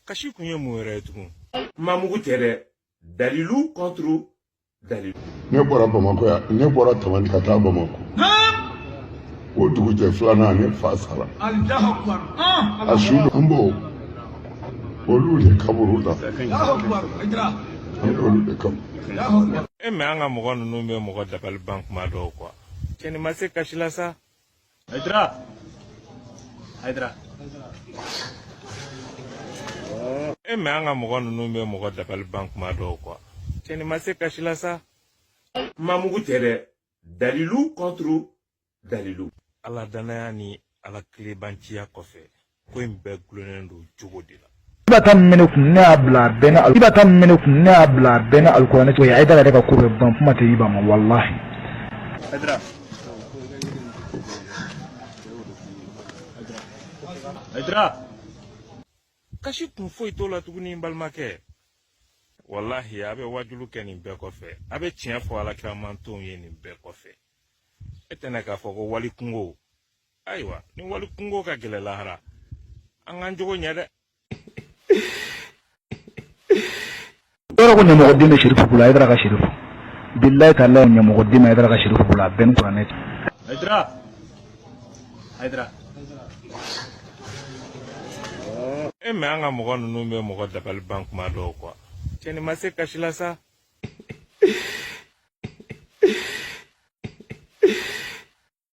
Kasi kun ye mun yɛrɛ ye tugun? Mamugu tɛ dɛ. Dalilu contre dalilu. Ne bɔra Bamakɔ yan, ne bɔra Tamani ka taa Bamakɔ. O dugujɛ filanan ne fa sara. A su an b'o olu de kaburu la. An olu de kaburu. Mais an ka mɔgɔ ninnu bɛ mɔgɔ dabali ban kuma dɔw quoi. Cɛni ma se kasi la sa. Haidara. Mais an ka mɔgɔ ninnu bɛ mɔgɔ dabali ban kuma dɔw quoi. Cɛni ma se kasi la sa. Mamugu tɛ dɛ. Dalilu contre dalilu. Ala danaya ni ala tilebanciya kɔfɛ ko in bɛɛ gulonnen don cogo de la. Ibata minne kun ne abla bena ibata minne kun ne abla bena alquran to ya ida daga kurbe ban kuma ta yi ba ma wallahi. Haidara. Kasi kun foyi to la tuguni balimakɛ. Wallahi a bɛ wajulu kɛ nin bɛɛ kɔfɛ. A bɛ tiɲɛ fɔ alakiramantonw ye nin bɛɛ kɔfɛ. E tɛna k'a fɔ ko wali kungo. Ayiwa ni wali kungo ka gɛlɛ lahara an k'an jogo ɲɛ dɛ. Yɔrɔ ko ɲɛmɔgɔ den bɛ Sherifu bolo Haidara ka Sherifu. Billahi taala ɲɛmɔgɔ den bɛ Haidara ka Sherifu bolo a bɛɛ ni kuranɛ. Haidara. Mais an ka mɔgɔ ninnu bɛ mɔgɔ dabali ban kuma dɔw quoi. Cɛni ma se kasi la sa.